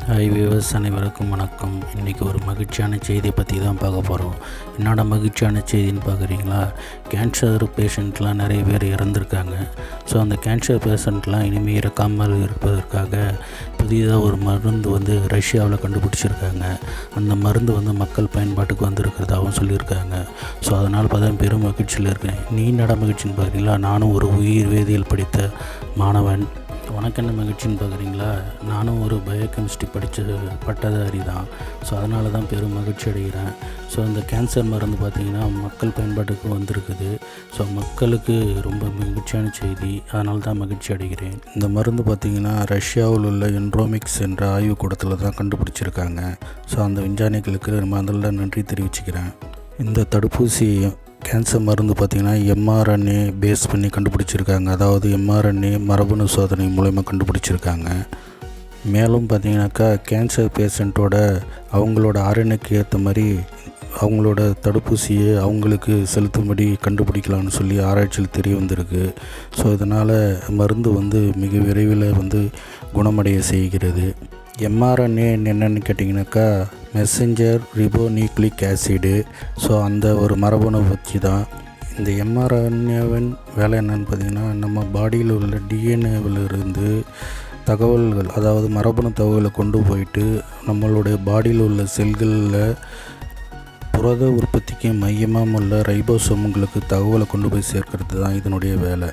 Hi viewers, அனைவருக்கும் வணக்கம். இன்றைக்கி ஒரு மகிழ்ச்சியான செய்தியை பற்றி தான் பார்க்க போகிறோம். என்னோட மகிழ்ச்சியான செய்தின்னு பார்க்குறீங்களா? கேன்சர் பேஷண்ட்லாம் நிறைய பேர் இறந்துருக்காங்க. ஸோ அந்த கேன்சர் பேஷண்ட்லாம் இனிமேல் இறக்காமல் இருப்பதற்காக புதிதாக ஒரு மருந்து ரஷ்யாவில் கண்டுபிடிச்சிருக்காங்க. அந்த மருந்து மக்கள் பயன்பாட்டுக்கு வந்திருக்கிறதாகவும் சொல்லியிருக்காங்க. ஸோ அதனால் பார்த்தா பெரும் மகிழ்ச்சியில் இருக்கேன். நீ நட மகிழ்ச்சின்னு பார்க்குறீங்களா? நானும் ஒரு உயிர் வேதியியல் படித்த மாணவன். உனக்கு என்ன மகிழ்ச்சின்னு பார்க்குறீங்களா? நானும் ஒரு பயோகெமிஸ்ட்ரி படித்த பட்டதாரி தான். ஸோ அதனால தான் பெரும் மகிழ்ச்சி அடைகிறேன். ஸோ இந்த கேன்சர் மருந்து பார்த்திங்கன்னா மக்கள் பயன்பாட்டுக்கு வந்திருக்குது. ஸோ மக்களுக்கு ரொம்ப மகிழ்ச்சியான செய்தி. அதனால தான் மகிழ்ச்சி அடைகிறேன். இந்த மருந்து பார்த்திங்கன்னா ரஷ்யாவில் உள்ள என்ட்ரோமிக்ஸ் என்ற ஆய்வுக்கூடத்தில் தான் கண்டுபிடிச்சிருக்காங்க. ஸோ அந்த விஞ்ஞானிகளுக்கு முதல்ல நன்றி தெரிவிச்சுக்கிறேன். இந்த தடுப்பூசி கேன்சர் மருந்து பார்த்திங்கன்னா எம்ஆர்என்ஏ பேஸ் பண்ணி கண்டுபிடிச்சிருக்காங்க. அதாவது எம்ஆர்என்ஏ மரபணு சோதனை மூலமாக கண்டுபிடிச்சிருக்காங்க. மேலும் பார்த்திங்கனாக்கா கேன்சர் பேஷண்ட்டோட அவங்களோட ஆர்என்ஏக்கு ஏற்ற மாதிரி அவங்களோட தடுப்பூசியை அவங்களுக்கு செலுத்தும்படி கண்டுபிடிக்கலாம்னு சொல்லி ஆராய்ச்சியில் தெரிய வந்திருக்கு. ஸோ இதனால் மருந்து மிக விரைவில் குணமடைய செய்கிறது. எம்ஆர்என்ஏ என்னென்னு கேட்டிங்கனாக்கா மெசஞ்சர் ரிபோநியூக்ளிக் ஆசிடு. ஸோ அந்த ஒரு மரபணு வச்சு தான் இந்த எம்ஆர்என்ஏவின் வேலை என்னென்னு பார்த்திங்கன்னா நம்ம பாடியில் உள்ள டிஎன்ஏவிலிருந்து தகவல்கள், அதாவது மரபணு தகவலை கொண்டு போயிட்டு நம்மளுடைய பாடியில் உள்ள செல்களில் புரத உற்பத்திக்கு மையமாக உள்ள ரைபோசோம்களுக்கு தகவலை கொண்டு போய் சேர்க்கறது தான் இதனுடைய வேலை.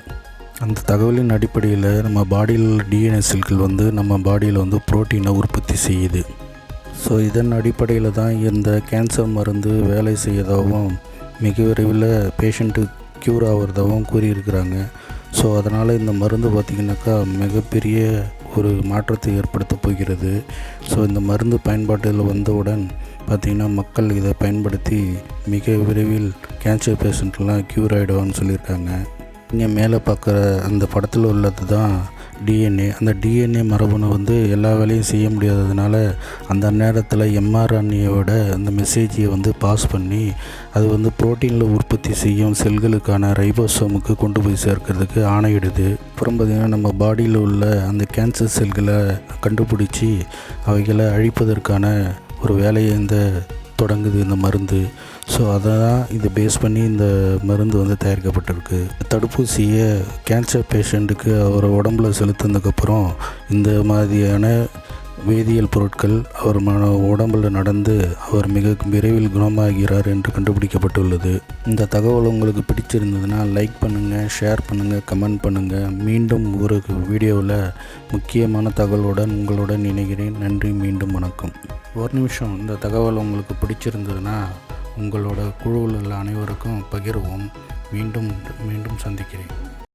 அந்த தகவலின் அடிப்படையில் நம்ம பாடியில் உள்ள டிஎன்ஏ செல்கள் நம்ம பாடியில் புரோட்டீனை உற்பத்தி செய்யுது. ஸோ இதன் அடிப்படையில் தான் இந்த கேன்சர் மருந்து வேலை செய்யதாகவும் மிக விரைவில் பேஷண்ட்டு க்யூர் ஆகிறதாகவும் கூறியிருக்கிறாங்க. ஸோ அதனால் இந்த மருந்து பார்த்திங்கனாக்கா மிகப்பெரிய ஒரு மாற்றத்தை ஏற்படுத்த போகிறது. ஸோ இந்த மருந்து பயன்பாட்டில் வந்தவுடன் பார்த்திங்கன்னா மக்கள் இதை பயன்படுத்தி மிக விரைவில் கேன்சர் பேஷண்ட்லாம் க்யூர் ஆகிடுவான்னு சொல்லியிருக்காங்க. இங்கே மேலே பார்க்குற அந்த படத்தில் உள்ளது தான் டிஎன்ஏ. அந்த டிஎன்ஏ மரபணு எல்லா வேலையும் செய்ய முடியாததுனால அந்த நேரத்தில் எம்ஆர்என்ஏவோட அந்த மெசேஜை பாஸ் பண்ணி அது புரோட்டீனில் உற்பத்தி செய்யும் செல்களுக்கான ரைபோசோமுக்கு கொண்டு போய் சேர்க்கிறதுக்கு ஆணையிடுது. அப்புறம் பார்த்திங்கன்னா நம்ம பாடியில் உள்ள அந்த கேன்சர் செல்களை கண்டுபிடிச்சி அவைகளை அழிப்பதற்கான ஒரு வேலையை தொடங்குது இந்த மருந்து. ஸோ அதை தான் இதை பேஸ் பண்ணி இந்த மருந்து தயாரிக்கப்பட்டிருக்கு. தடுப்பூசியை கேன்சர் பேஷண்ட்டுக்கு அவர் உடம்புல செலுத்தினதுக்கப்புறம் இந்த மாதிரியான வேதியியல் பொருட்கள் அவர் உடம்பில் நடந்து அவர் மிக விரைவில் குணமாகிறார் என்று கண்டுபிடிக்கப்பட்டுள்ளது. இந்த தகவல் உங்களுக்கு பிடிச்சிருந்ததுன்னா லைக் பண்ணுங்கள், ஷேர் பண்ணுங்கள், கமெண்ட் பண்ணுங்கள். மீண்டும் ஒரு வீடியோவில் முக்கியமான தகவலுடன் உங்களுடன் இணைகிறேன். நன்றி, மீண்டும் வணக்கம். ஒரு நிமிஷம், இந்த தகவல் உங்களுக்கு பிடிச்சிருந்ததுன்னா உங்களோட குழுவில் உள்ள அனைவருக்கும் பகிர்வோம். மீண்டும் சந்திக்கிறேன்.